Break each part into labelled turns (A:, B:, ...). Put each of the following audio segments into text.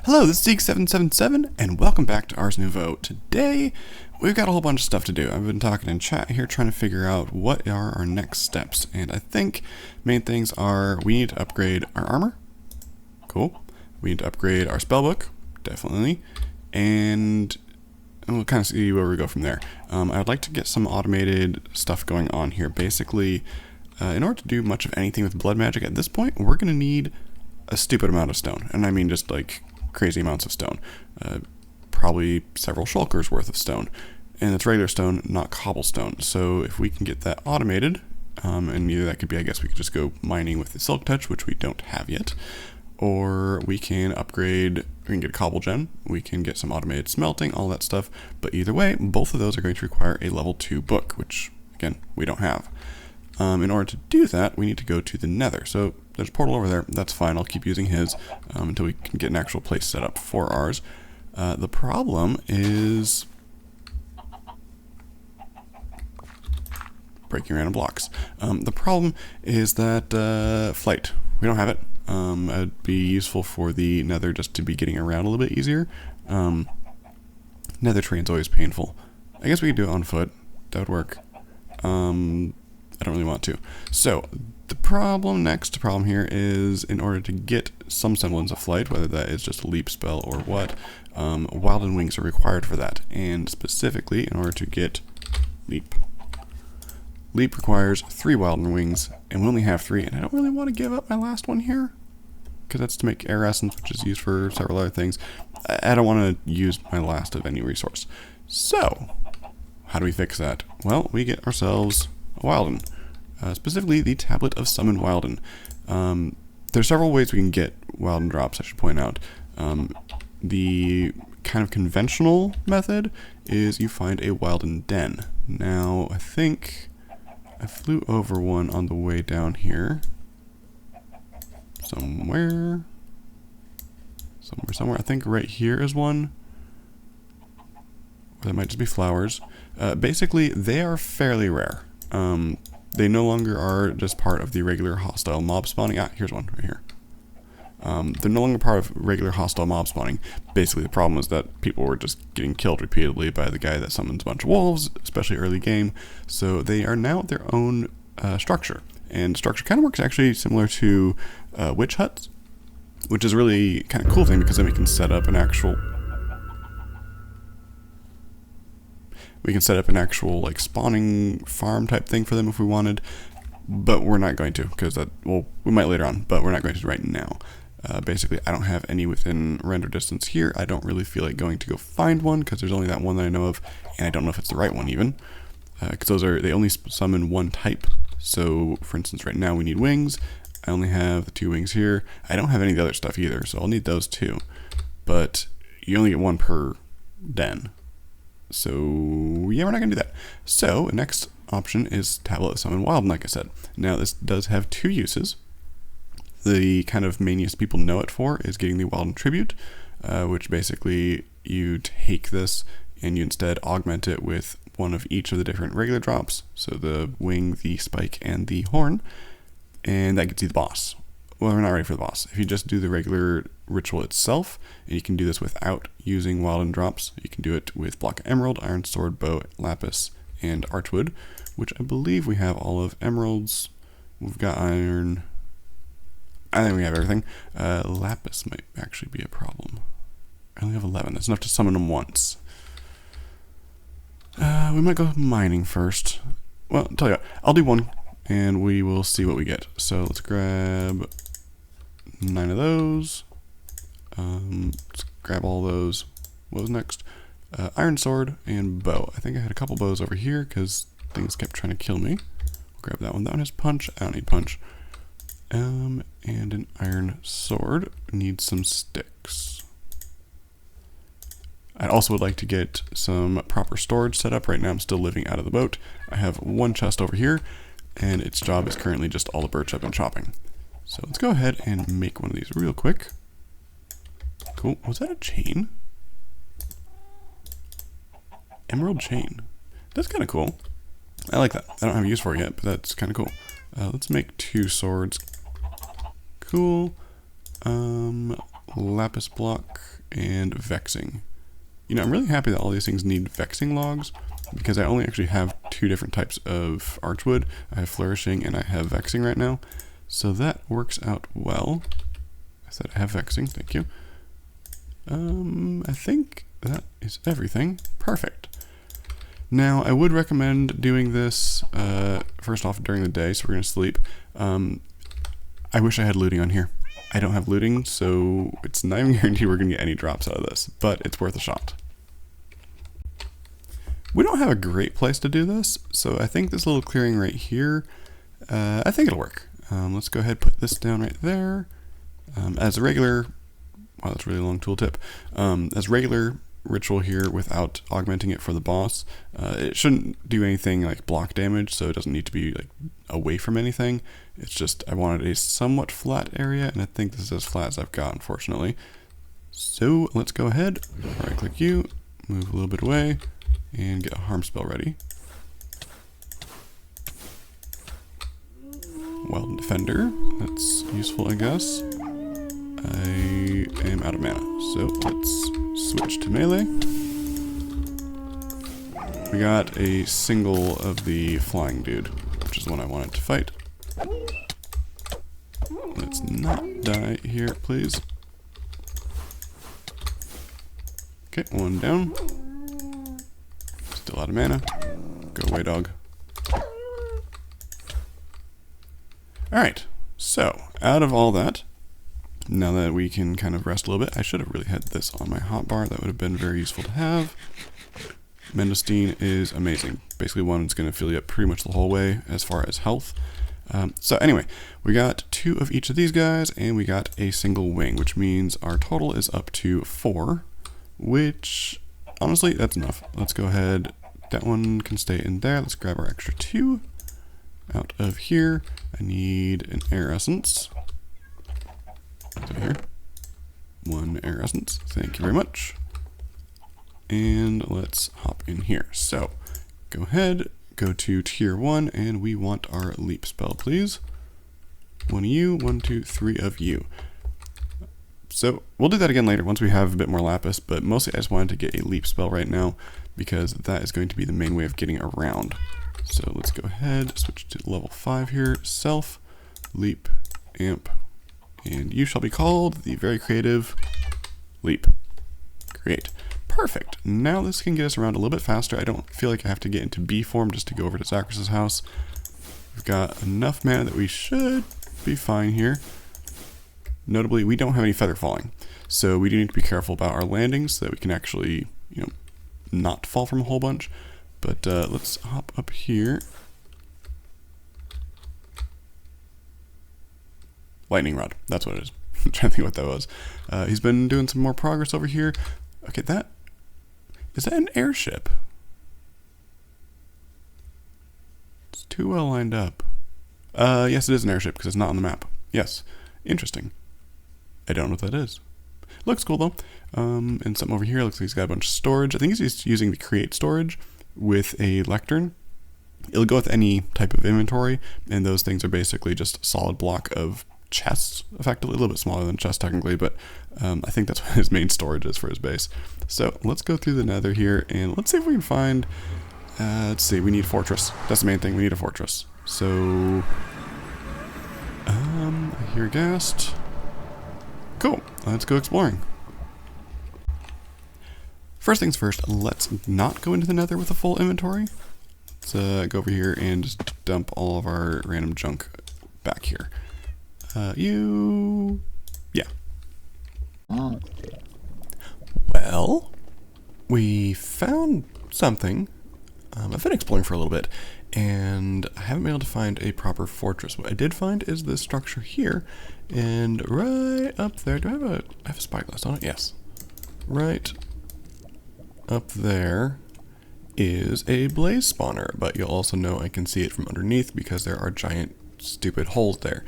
A: Hello, this is Zeke777, and welcome back to Ars Nouveau. Today, we've got a whole bunch of stuff to do. I've been talking in chat here, trying to figure out what are our next steps. And I think main things are we need to upgrade our armor. Cool. We need to upgrade our spellbook. Definitely. And we'll kind of see where we go from there. I'd like to get some automated stuff going on here. Basically, in order to do much of anything with blood magic at this point, we're going to need a stupid amount of stone. And I mean just like crazy amounts of stone. Probably several shulkers worth of stone. And it's regular stone, not cobblestone. So if we can get that automated, and either that could be, I guess we could just go mining with the silk touch, which we don't have yet. Or we can upgrade, we can get a cobble gem, we can get some automated smelting, all that stuff. But either way, both of those are going to require a level 2 book, which again, we don't have. In order to do that, we need to go to the Nether. So there's a portal over there. That's fine. I'll keep using his until we can get an actual place set up for ours. The problem is breaking random blocks. The problem is that flight. We don't have it. It'd be useful for the Nether just to be getting around a little bit easier. Nether terrain's always painful. I guess we could do it on foot. That would work. I don't really want to. So, the problem here is in order to get some semblance of flight, whether that is just a leap spell or what, Wilden wings are required for that. And specifically, in order to get leap. Leap requires 3 Wilden wings, and we only have 3, and I don't really want to give up my last one here, because that's to make air essence, which is used for several other things. I don't want to use my last of any resource. So, how do we fix that? Well, we get ourselves a Wilden. Specifically, the Tablet of Summon Wilden. There's several ways we can get Wilden drops, I should point out. The kind of conventional method is you find a Wilden den. Now, I think I flew over one on the way down here. Somewhere. I think right here is one. Or that might just be flowers. Basically, they are fairly rare. They no longer are just part of the regular hostile mob spawning. Ah, here's one right here. They're no longer part of regular hostile mob spawning. Basically, the problem is that people were just getting killed repeatedly by the guy that summons a bunch of wolves, especially early game. So they are now their own structure. And structure kind of works actually similar to witch huts, which is a really kind of cool thing because then we can set up an actual... like spawning farm type thing for them if we wanted, but we're not going to because that, well, we might later on, but we're not going to right now. Basically, I don't have any within render distance here. I don't really feel like going to go find one because there's only that one that I know of, and I don't know if it's the right one even, because they only summon one type. So, for instance, right now we need wings. I only have the 2 wings here. I don't have any of the other stuff either, so I'll need those too. But you only get 1 per den. So, yeah, we're not going to do that. So, the next option is Tablet of Summon Wilden, like I said. Now, this does have 2 uses. The kind of main use people know it for is getting the Wilden Tribute, which basically you take this and you instead augment it with one of each of the different regular drops. So, the wing, the spike, and the horn. And that gets you the boss. Well, we're not ready for the boss. If you just do the regular ritual itself, and you can do this without using Wilden drops, you can do it with block of emerald, iron sword, bow, lapis, and archwood, which I believe we have all of emeralds. We've got iron. I think we have everything. Lapis might actually be a problem. I only have 11. That's enough to summon them once. We might go mining first. Well, I'll tell you what, I'll do one, and we will see what we get. So let's grab 9 of those. Let's grab all those. What was next? Iron sword and bow. I think I had a couple bows over here because things kept trying to kill me. We'll grab that one. That one has punch. I don't need punch. And an iron sword. Need some sticks. I also would like to get some proper storage set up. Right now I'm still living out of the boat. I have 1 chest over here, and its job is currently just all the birch I've been chopping. So let's go ahead and make one of these real quick. Cool. Was that a chain? Emerald chain. That's kind of cool. I like that. I don't have a use for it yet, but that's kind of cool. Let's make 2 swords. Cool. lapis block, and vexing. You know, I'm really happy that all these things need vexing logs, because I only actually have 2 different types of archwood. I have flourishing and I have vexing right now. So that works out well. I said I have vexing, thank you. I think that is everything. Perfect. Now, I would recommend doing this, first off, during the day, so we're going to sleep. I wish I had looting on here. I don't have looting, so it's not even guaranteed we're going to get any drops out of this, but it's worth a shot. We don't have a great place to do this, so I think this little clearing right here, I think it'll work. Let's go ahead and put this down right there. As a regular, wow, that's a really long tooltip. As regular ritual here without augmenting it for the boss, it shouldn't do anything like block damage, so it doesn't need to be like away from anything. It's just I wanted a somewhat flat area, and I think this is as flat as I've got, unfortunately. So let's go ahead, right click you, move a little bit away, and get a harm spell ready. Wilden Defender, that's useful, I guess. I am out of mana, so let's switch to melee. We got a single of the flying dude, which is the one I wanted to fight. Let's not die here, please. Okay, 1 down. Still out of mana. Go away, dog. Alright, so out of all that, now that we can kind of rest a little bit, I should have really had this on my hotbar. That would have been very useful to have. Mendostine is amazing. Basically one that's going to fill you up pretty much the whole way as far as health. So anyway, we got 2 of each of these guys, and we got a single wing, which means our total is up to 4, which, honestly, that's enough. Let's go ahead. That one can stay in there. Let's grab our extra 2 out of here. I need an air essence. Over here. 1 air essence. Thank you very much. And let's hop in here. So, go ahead, go to tier 1, and we want our leap spell, please. 1 of you, 1, 2, 3 of you. So, we'll do that again later once we have a bit more lapis, but mostly I just wanted to get a leap spell right now because that is going to be the main way of getting around. So let's go ahead, switch to level 5 here, self, leap, amp, and you shall be called the very creative leap. Great. Perfect. Now this can get us around a little bit faster. I don't feel like I have to get into B form just to go over to Zachrus's house. We've got enough mana that we should be fine here. Notably, we don't have any feather falling, so we do need to be careful about our landings so that we can actually, you know, not fall from a whole bunch. But let's hop up here. Lightning rod, that's what it is. I'm trying to think what that was. He's been doing some more progress over here. Okay, is that an airship? It's too well lined up. Yes, it is an airship because it's not on the map. Yes, interesting. I don't know what that is. Looks cool though. And something over here looks like he's got a bunch of storage. I think he's using the create storage with a lectern. It'll go with any type of inventory, and those things are basically just a solid block of chests, effectively. A little bit smaller than chest technically, but I think that's what his main storage is for his base. So let's go through the nether here, and let's see if we can find, let's see, we need fortress. That's the main thing, we need a fortress. So, I hear ghast. Cool, let's go exploring. First things first, let's not go into the nether with a full inventory. Let's go over here and just dump all of our random junk back here. Yeah. Well, we found something. I've been exploring for a little bit, and I haven't been able to find a proper fortress. What I did find is this structure here, and right up there, I have a spyglass on it? Yes. Right up there is a blaze spawner, but you'll also know I can see it from underneath because there are giant stupid holes there.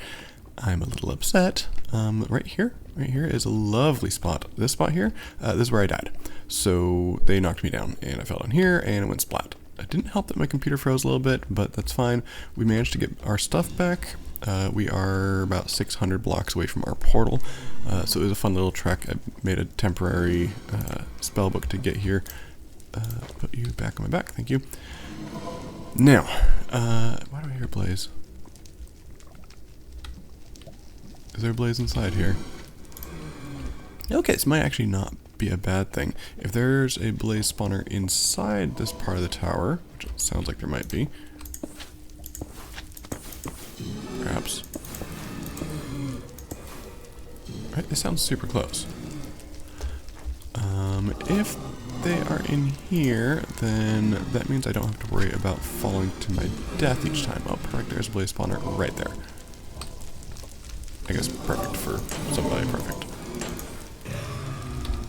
A: I'm a little upset. Right here is a lovely spot. This spot here, this is where I died. So they knocked me down and I fell down here and it went splat. It didn't help that my computer froze a little bit, but that's fine. We managed to get our stuff back. We are about 600 blocks away from our portal, so it was a fun little trek. I made a temporary spell book to get here. Put you back on my back, thank you. Now, why do I hear a blaze? Is there a blaze inside here? Okay, this might actually not be a bad thing. If there's a blaze spawner inside this part of the tower, which it sounds like there might be, perhaps. Right, this sounds super close. If they are in here, then that means I don't have to worry about falling to my death each time. Oh, perfect, there's a blaze spawner right there. I guess perfect for somebody, perfect.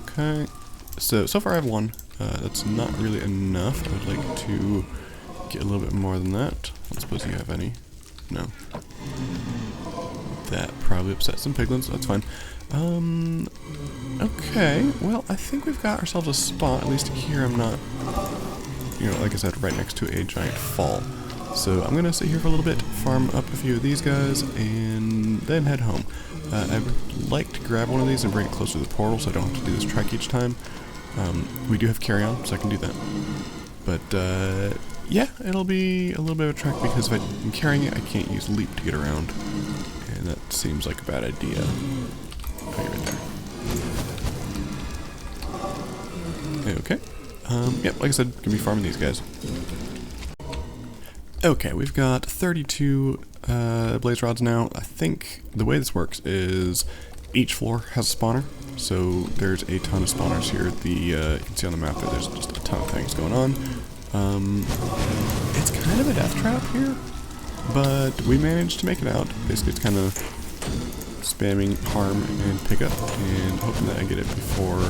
A: Okay, so far I have one. That's not really enough. I would like to get a little bit more than that. I don't suppose you have any. No. That probably upset some piglins, that's fine. Okay, well, I think we've got ourselves a spot. At least here I'm not, you know, like I said, right next to a giant fall. So I'm going to sit here for a little bit, farm up a few of these guys, and then head home. I would like to grab one of these and bring it closer to the portal so I don't have to do this trek each time. We do have carry-on, so I can do that. But, yeah, it'll be a little bit of a trek because if I'm carrying it, I can't use leap to get around. And that seems like a bad idea. Oh, you're right there. Okay. Yep, like I said, gonna be farming these guys. Okay, we've got 32 blaze rods now. I think the way this works is each floor has a spawner. So there's a ton of spawners here. You can see on the map that there's just a ton of things going on. It's kind of a death trap here, but we managed to make it out. Basically, it's kind of spamming harm and pick up and hoping that I get it before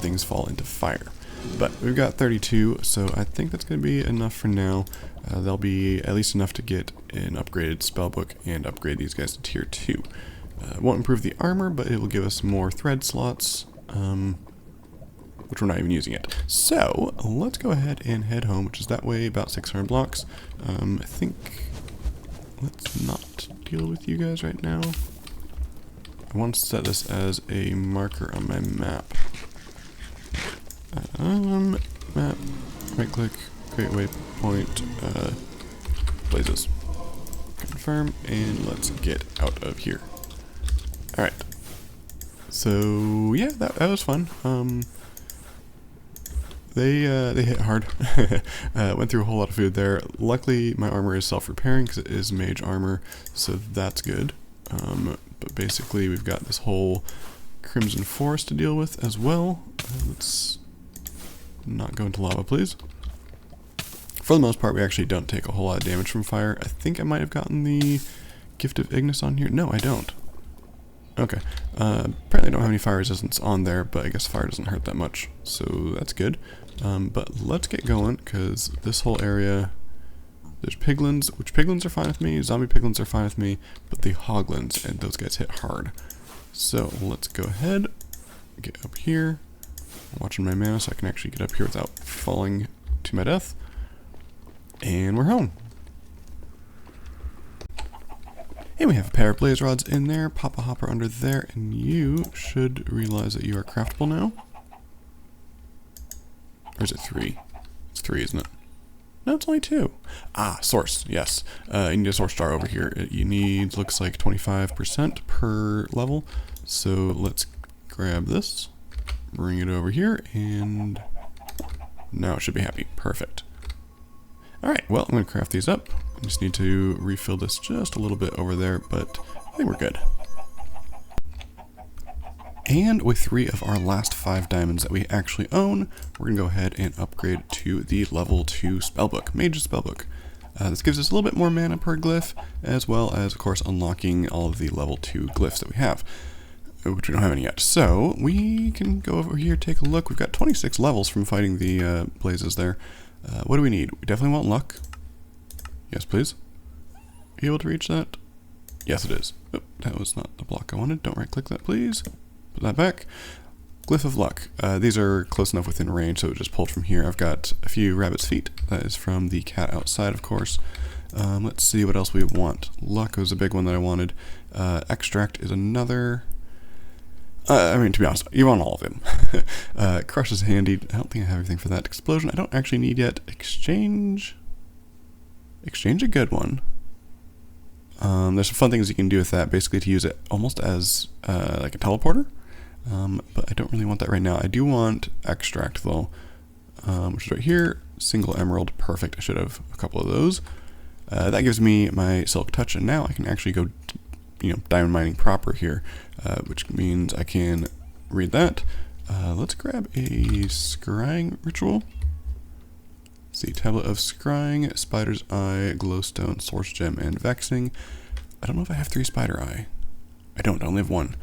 A: things fall into fire. But we've got 32, so I think that's going to be enough for now. That'll be at least enough to get an upgraded spellbook and upgrade these guys to tier 2. Won't improve the armor, but it will give us more thread slots, which we're not even using yet. So let's go ahead and head home, which is that way about 600 blocks. I think let's not deal with you guys right now. I want to set this as a marker on my map. Map, right click, create waypoint, blazes. Confirm, and let's get out of here. Alright. So, yeah, that was fun. They hit hard. Went through a whole lot of food there. Luckily, my armor is self-repairing because it is mage armor, so that's good. But basically, we've got this whole Crimson Forest to deal with as well. Let's not go into lava, please. For the most part, we actually don't take a whole lot of damage from fire. I think I might have gotten the Gift of Ignis on here. No, I don't. Okay. Apparently I don't have any fire resistance on there, but I guess fire doesn't hurt that much, so that's good. But let's get going, because this whole area, there's piglins, which piglins are fine with me, zombie piglins are fine with me, but the hoglins, and those guys hit hard. So let's go ahead, get up here. I'm watching my mana so I can actually get up here without falling to my death. And we're home. And we have a pair of blaze rods in there, pop a hopper under there, and you should realize that you are craftable now. Or is it 3? It's 3, isn't it? No, it's only 2. Ah, source, yes. You need a source star over here. You need, looks like 25% per level. So let's grab this, bring it over here, and now it should be happy. Perfect. Alright, well, I'm going to craft these up. I just need to refill this just a little bit over there, but I think we're good. And with 3 of our last 5 diamonds that we actually own, we're going to go ahead and upgrade to the level 2 spellbook, Mage's Spellbook. This gives us a little bit more mana per glyph, as well as, of course, unlocking all of the level 2 glyphs that we have, which we don't have any yet. So we can go over here, take a look. We've got 26 levels from fighting the blazes there. What do we need? We definitely want luck. Yes, please. Are you able to reach that? Yes, it is. Oh, that was not the block I wanted. Don't right-click that, please. Put that back. Glyph of Luck. These are close enough within range, so it just pulled from here. I've got a few rabbit's feet. That is from the cat outside, of course. Let's see what else we want. Luck was a big one that I wanted. Extract is another. I mean, to be honest, you want all of them. Crush is handy. I don't think I have everything for that. Explosion, I don't actually need yet. Exchange. Exchange a good one. There's some fun things you can do with that, basically to use it almost as like a teleporter. But I don't really want that right now. I do want extract though, which is right here. Single emerald, perfect. I should have a couple of those. That gives me my silk touch, and now I can actually go, diamond mining proper here, which means I can read that. Let's grab a scrying ritual. Let's see, tablet of scrying, spider's eye, glowstone, source gem, and vexing. I don't know if I have 3 spider eye. I don't. I only have 1.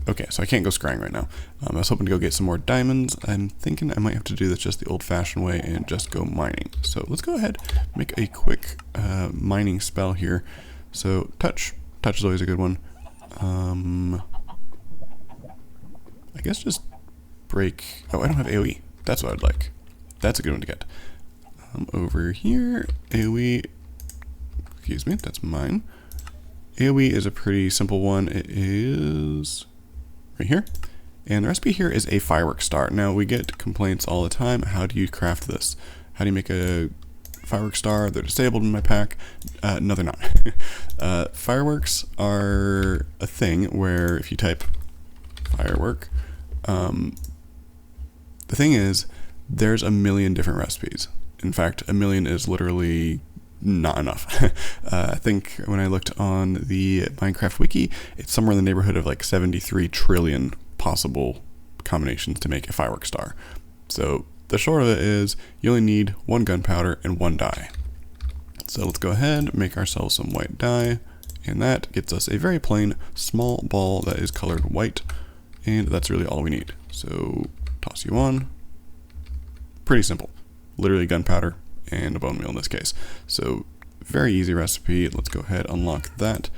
A: Okay, so I can't go scrying right now. I was hoping to go get some more diamonds. I'm thinking I might have to do this just the old-fashioned way and just go mining. So let's go ahead, make a quick mining spell here. So touch is always a good one. I guess just break. Oh, I don't have AoE. That's what I'd like. That's a good one to get. Over here, AoE. Excuse me, that's mine. AoE is a pretty simple one. It is right here. And the recipe here is a firework star. Now, we get complaints all the time. How do you craft this? How do you make a firework star? They're disabled in my pack. No, they're not. Fireworks are a thing where if you type firework, the thing is, there's a million different recipes. In fact, a million is literally not enough. I think when I looked on the Minecraft wiki, it's somewhere in the neighborhood of like 73 trillion possible combinations to make a firework star. So the short of it is you only need 1 gunpowder and 1 dye. So let's go ahead, make ourselves some white dye, and that gets us a very plain small ball that is colored white, and that's really all we need. So toss you on. Pretty simple. Literally gunpowder and a bone meal in this case. So very easy recipe. Let's go ahead, unlock that.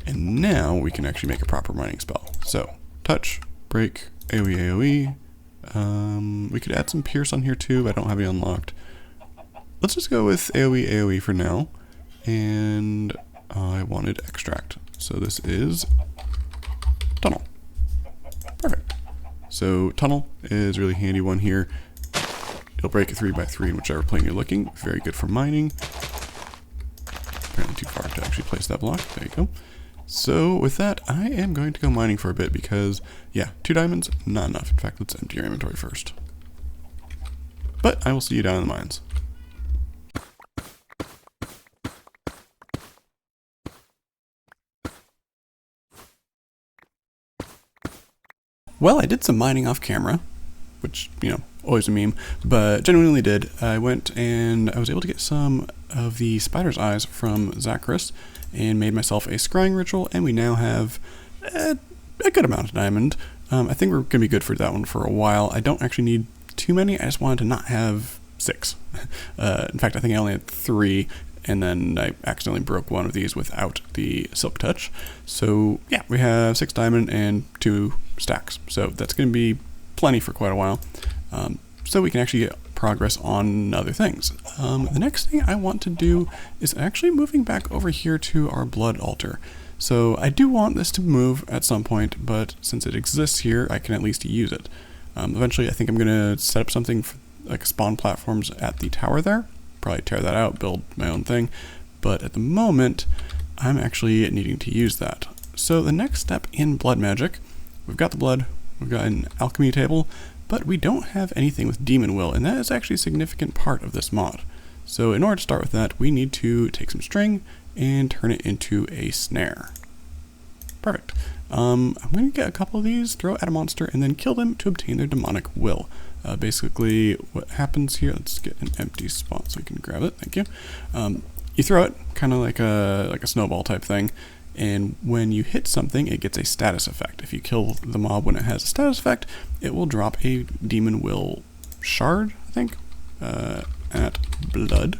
A: And now we can actually make a proper mining spell. So touch, break, AoE, AoE. We could add some pierce on here too, but I don't have it unlocked. Let's just go with AoE for now. And I wanted extract. So this is tunnel. Perfect. So tunnel is a really handy one here. It'll break a 3x3 in whichever plane you're looking. Very good for mining. Apparently too far to actually place that block. There you go. So with that, I am going to go mining for a bit because, yeah, 2 diamonds, not enough. In fact, let's empty your inventory first. But I will see you down in the mines. Well, I did some mining off camera, which, always a meme, but genuinely did. I went and I was able to get some of the spider's eyes from Zacharias and made myself a scrying ritual, and we now have a good amount of diamond. I think we're going to be good for that one for a while. I don't actually need too many. I just wanted to not have 6. In fact, I think I only had 3, and then I accidentally broke one of these without the silk touch. So yeah, we have 6 diamond and 2 stacks. So that's going to be plenty for quite a while. So we can actually get progress on other things. The next thing I want to do is actually moving back over here to our blood altar. So I do want this to move at some point, but since it exists here, I can at least use it. Eventually, I think I'm going to set up something for, like spawn platforms at the tower there. Probably tear that out, build my own thing. But at the moment, I'm actually needing to use that. So the next step in blood magic, we've got the blood, we've got an alchemy table, but we don't have anything with demon will, and that is actually a significant part of this mod. So in order to start with that, we need to take some string and turn it into a snare. Perfect. I'm going to get a couple of these, throw at a monster, and then kill them to obtain their demonic will. Basically, what happens here, let's get an empty spot so we can grab it, thank you. You throw it, kind of like a snowball type thing, and when you hit something, it gets a status effect. If you kill the mob when it has a status effect, it will drop a demon will shard, I think, at blood.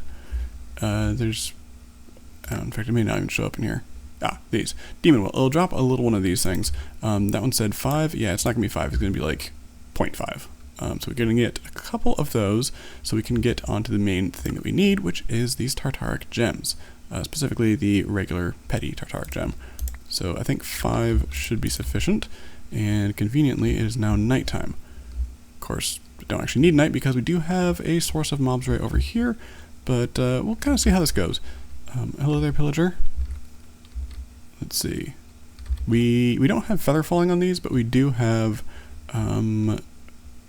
A: There's, in fact, it may not even show up in here. These. Demon will. It'll drop a little one of these things. That one said 5. Yeah, it's not going to be 5. It's going to be like 0.5. So we're going to get a couple of those so we can get onto the main thing that we need, which is these Tartaric gems. specifically the regular petty Tartaric gem. So I think 5 should be sufficient, and conveniently it is now nighttime. Of course, we don't actually need night because we do have a source of mobs right over here, but we'll kind of see how this goes. Hello there, pillager. Let's see. We don't have feather falling on these, but we do have, where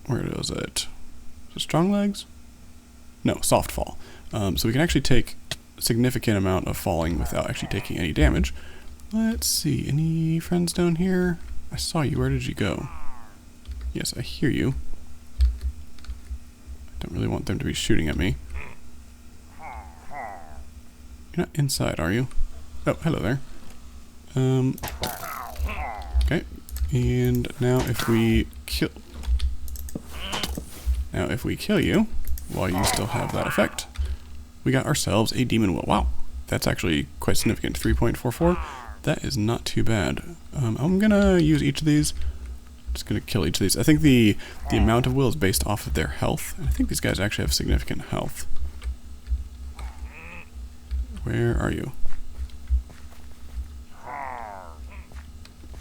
A: was it? Is it strong legs? No, soft fall. So we can actually take a significant amount of falling without actually taking any damage. Let's see, any friends down here? I saw you, where did you go? Yes, I hear you. I don't really want them to be shooting at me. You're not inside, are you? Oh, hello there. Okay, and now if we kill you, while you still have that effect, we got ourselves a demon will. Wow, that's actually quite significant. 3.44. That is not too bad. I'm gonna use each of these. Just gonna kill each of these. I think the amount of will is based off of their health. And I think these guys actually have significant health. Where are you?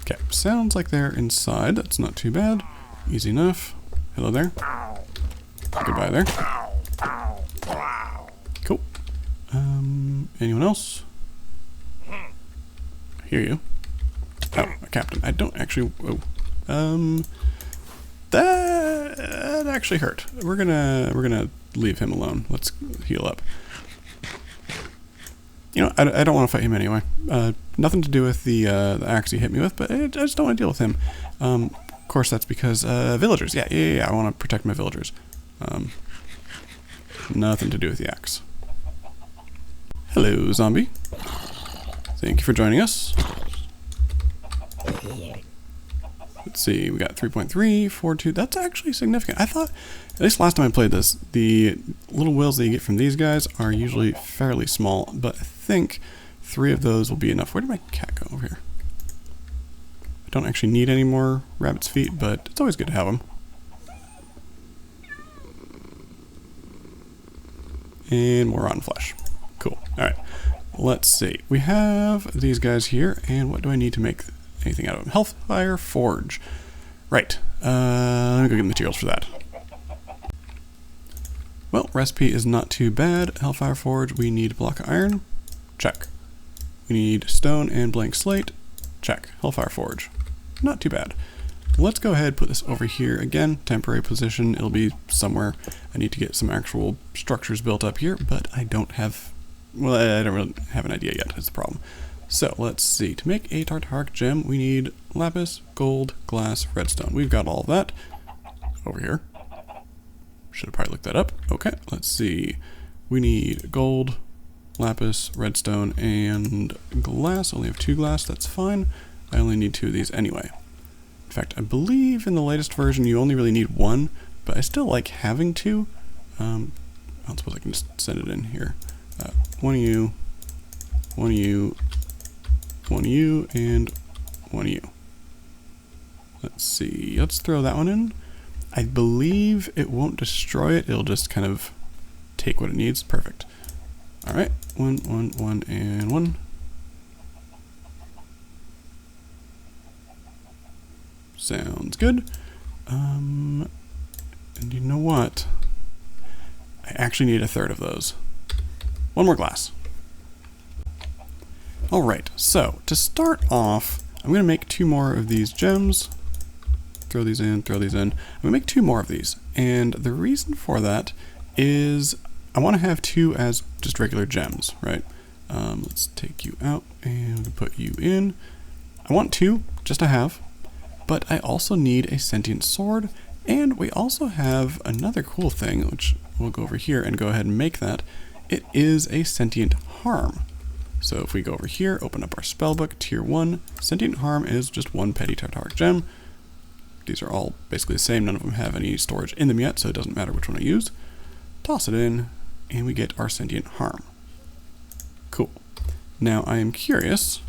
A: Okay, sounds like they're inside. That's not too bad. Easy enough. Hello there. Goodbye there. Cool. Anyone else? I hear you. Oh, a captain. I don't actually... Oh. That actually hurt. We're gonna leave him alone. Let's heal up. You know, I don't want to fight him anyway. Nothing to do with the axe he hit me with, but I just don't want to deal with him. Of course, that's because villagers. Yeah. I want to protect my villagers. Nothing to do with the axe. Hello, zombie. Thank you for joining us. Let's see, we got 3.342. That's actually significant. I thought, at least last time I played this, the little wills that you get from these guys are usually fairly small, but I think 3 of those will be enough. Where did my cat go? Over here. I don't actually need any more rabbit's feet, but it's always good to have them. And more rotten flesh. Cool. Alright. Let's see. We have these guys here, and what do I need to make anything out of them? Hellfire Forge. Right. Let me go get the materials for that. Well, recipe is not too bad. Hellfire Forge, we need a block of iron. Check. We need stone and blank slate. Check. Hellfire Forge. Not too bad. Let's go ahead and put this over here again. Temporary position. It'll be somewhere. I need to get some actual structures built up here, but I don't have... Well, I don't really have an idea yet. That's the problem. So, let's see. To make a Tartaric gem, we need lapis, gold, glass, redstone. We've got all of that over here. Should have probably looked that up. Okay, let's see. We need gold, lapis, redstone, and glass. I only have 2 glass. That's fine. I only need 2 of these anyway. In fact, I believe in the latest version you only really need 1, but I still like having 2. I don't suppose I can just send it in here. 1 of you, 1 of you, 1 of you, and 1 of you. Let's see, let's throw that one in. I believe it won't destroy it, it'll just kind of take what it needs. Perfect. Alright, 1, 1, 1, and 1. Sounds good. And you know what? I actually need a 1/3 of those. 1 more glass. Alright, so to start off, I'm going to make 2 more of these gems. Throw these in, throw these in. I'm going to make 2 more of these. And the reason for that is I want to have 2 as just regular gems, right? Let's take you out and put you in. I want 2 just to have, but I also need a sentient sword, and we also have another cool thing, which we'll go over here and go ahead and make that. It is a sentient harm. So if we go over here, open up our spellbook, tier 1, sentient harm is just 1 petty Tartaric gem. These are all basically the same, none of them have any storage in them yet, so it doesn't matter which one I use. Toss it in, and we get our sentient harm. Cool. Now I am curious,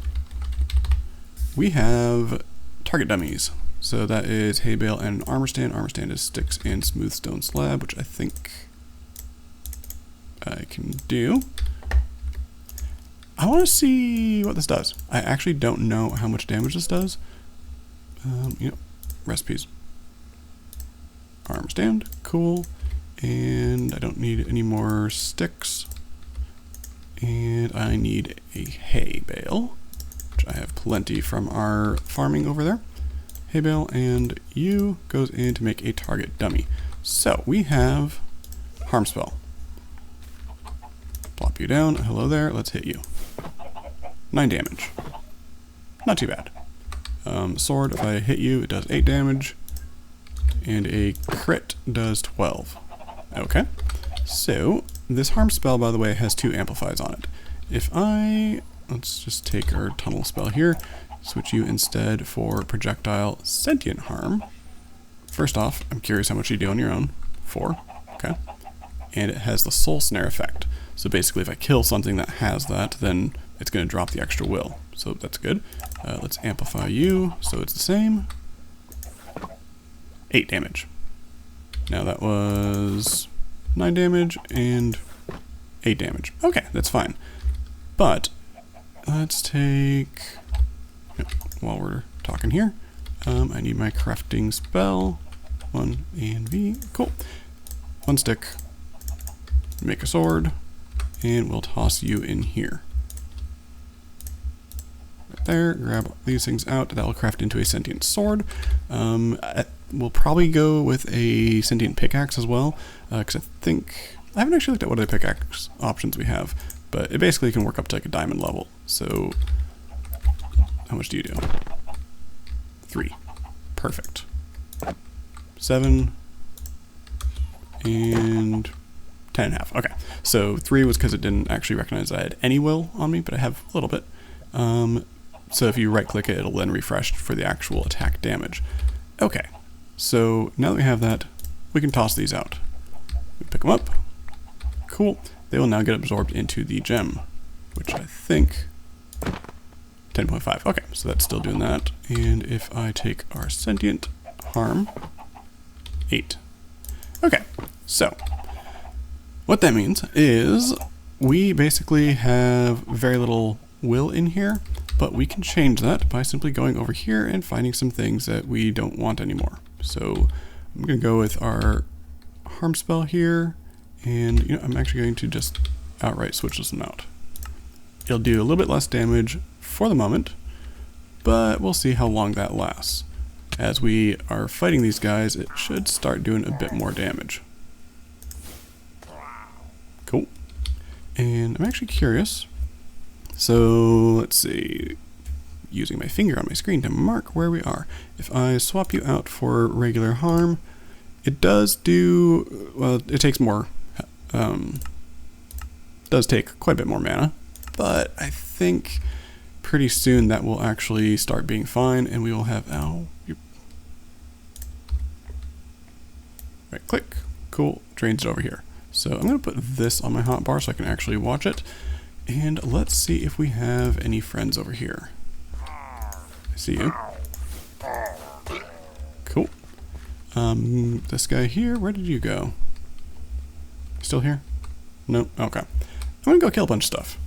A: we have target dummies. So that is hay bale and an armor stand. Armor stand is sticks and smooth stone slab, which I think I can do. I want to see what this does. I actually don't know how much damage this does. Recipes. Arm stand, cool. And I don't need any more sticks. And I need a hay bale, which I have plenty from our farming over there. Hay bale, and you goes in to make a target dummy. So we have harm spell. Plop you down. Hello there. Let's hit you. 9 damage. Not too bad. Sword, if I hit you, it does 8 damage. And a crit does 12. Okay. So, this harm spell, by the way, has 2 amplifies on it. If let's just take our tunnel spell here, switch you instead for projectile sentient harm. First off, I'm curious how much you do on your own. 4. Okay. And it has the soul snare effect. So basically, if I kill something that has that, then it's going to drop the extra will. So that's good. Let's amplify you, so it's the same. 8 damage. Now that was 9 damage and 8 damage. Okay, that's fine. But let's take, while we're talking here, I need my crafting spell. 1 and V. Cool. 1 stick. Make a sword. And we'll toss you in here. Right there. Grab these things out. That will craft into a sentient sword. We'll probably go with a sentient pickaxe as well, because I haven't actually looked at what other pickaxe options we have, but it basically can work up to like a diamond level. So, how much do you do? 3. Perfect. 7 and 10.5. Okay, so 3 was because it didn't actually recognize I had any will on me, but I have a little bit. So if you right click it, it'll then refresh for the actual attack damage. Okay. So now that we have that, we can toss these out. We pick them up. Cool. They will now get absorbed into the gem, which I think 10.5. Okay, so that's still doing that. And if I take our sentient harm, 8. Okay, so what that means is we basically have very little will in here, but we can change that by simply going over here and finding some things that we don't want anymore. So I'm going to go with our harm spell here, and I'm actually going to just outright switch this one out. It'll do a little bit less damage for the moment, but we'll see how long that lasts. As we are fighting these guys, it should start doing a bit more damage. Cool. And I'm actually curious. So let's see. Using my finger on my screen to mark where we are. If I swap you out for regular harm, it does do, well, it takes more, does take quite a bit more mana, but I think pretty soon that will actually start being fine, and we will have, right click, cool, drains it over here. So I'm going to put this on my hotbar so I can actually watch it, and let's see if we have any friends over here. I see you. Cool. This guy here, where did you go? Still here? No? Okay. I'm gonna go kill a bunch of stuff.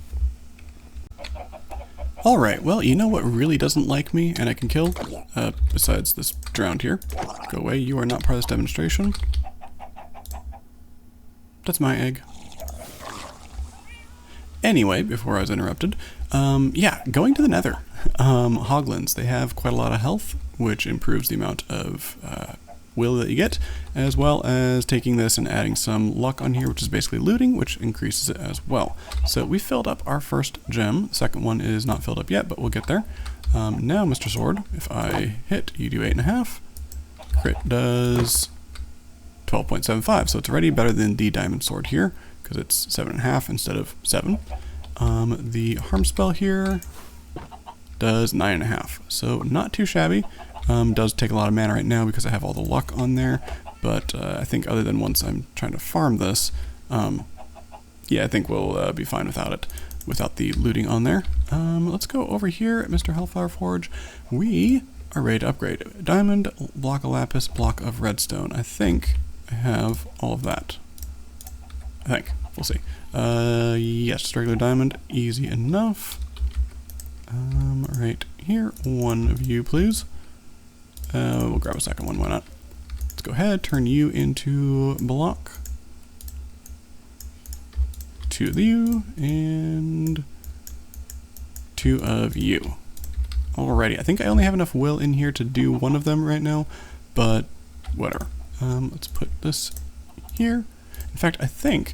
A: Alright, well, you know what really doesn't like me and I can kill? Besides this drowned here. Go away, you are not part of this demonstration. That's my egg. Anyway, before I was interrupted, yeah, going to the Nether. Hoglins, they have quite a lot of health, which improves the amount of will that you get, as well as taking this and adding some luck on here, which is basically looting, which increases it as well. So we filled up our first gem. The second one is not filled up yet, but we'll get there. Now, Mr. Sword, if I hit, you do 8.5. Crit does 12.75, so it's already better than the diamond sword here, because it's 7.5 instead of 7. The harm spell here does 9.5, so not too shabby. Does take a lot of mana right now because I have all the luck on there, but I think other than once I'm trying to farm this, yeah, I think we'll be fine without it, without the looting on there. Let's go over here at Mr. Hellfire Forge. We are ready to upgrade. Diamond, block of lapis, block of redstone. I think I have all of that. I think. We'll see. Yes, regular diamond, easy enough. Right here, one of you, please. We'll grab a second one, why not? Let's go ahead, turn you into block. 2 of you, and 2 of you. Alrighty, I think I only have enough will in here to do one of them right now, but whatever. Let's put this here. In fact, I think,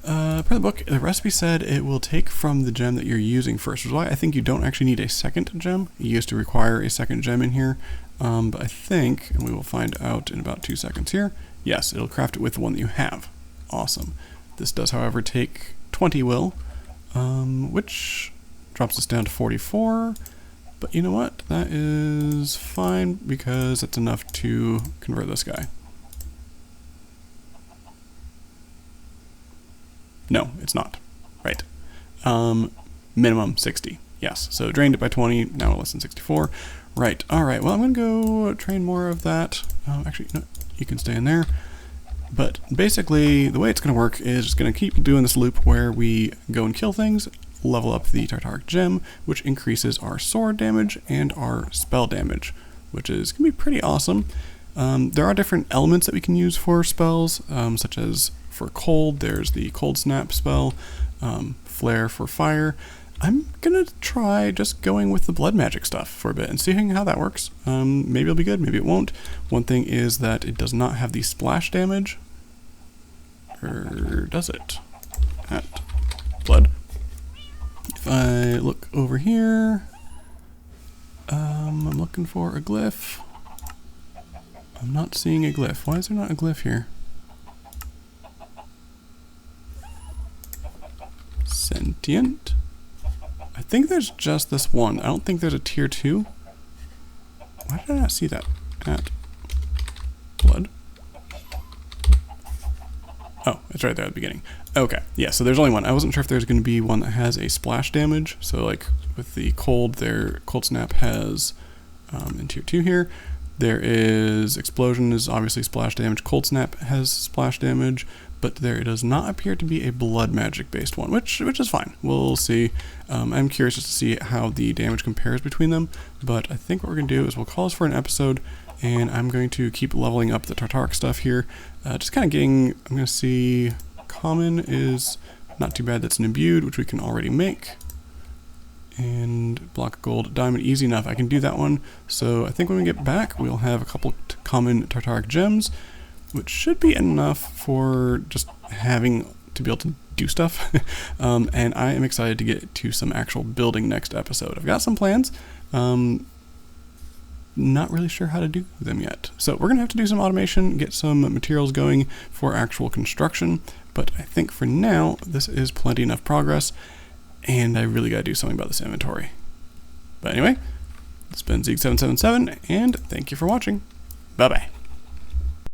A: per the book, the recipe said it will take from the gem that you're using first, which is why I think you don't actually need a second gem. It used to require a second gem in here, but I think, and we will find out in about 2 seconds here, yes, it'll craft it with the one that you have. Awesome. This does, however, take 20 will, which drops us down to 44, but you know what? That is fine, because it's enough to convert this guy. No, it's not. Right. Minimum 60. Yes. So drained it by 20, now less than 64. Right. Alright, well, I'm going to go train more of that. Actually, no, you can stay in there. But basically, the way it's going to work is just going to keep doing this loop where we go and kill things, level up the Tartaric Gem, which increases our sword damage and our spell damage, which is going to be pretty awesome. There are different elements that we can use for spells, such as for cold, there's the cold snap spell, flare for fire. I'm gonna try just going with the blood magic stuff for a bit and seeing how that works. Maybe it'll be good, maybe it won't. One thing is that it does not have the splash damage. Or does it? At blood. If I look over here, I'm looking for a glyph. I'm not seeing a glyph. Why is there not a glyph here? Sentient. I think there's just this one. I don't think there's a tier 2. Why did I not see that? At blood. Oh, it's right there at the beginning. Okay, yeah, so there's only one. I wasn't sure if there's going to be one that has a splash damage. So like with the cold, their cold snap has in tier 2 here. There is explosion is obviously splash damage. Cold snap has splash damage, but there does not appear to be a blood magic based one, which is fine. We'll see. I'm curious just to see how the damage compares between them, but I think what we're going to do is we'll call this for an episode, and I'm going to keep leveling up the Tartaric stuff here. Just kind of getting, I'm going to see, common is not too bad, that's an imbued, which we can already make. And block of gold, diamond, easy enough. I can do that one. So I think when we get back, we'll have a couple common Tartaric gems, which should be enough for just having to be able to do stuff. And I am excited to get to some actual building next episode. I've got some plans. Not really sure how to do them yet. So we're going to have to do some automation, get some materials going for actual construction. But I think for now, this is plenty enough progress. And I really got to do something about this inventory. But anyway, it's been Zeeg777, and thank you for watching. Bye-bye.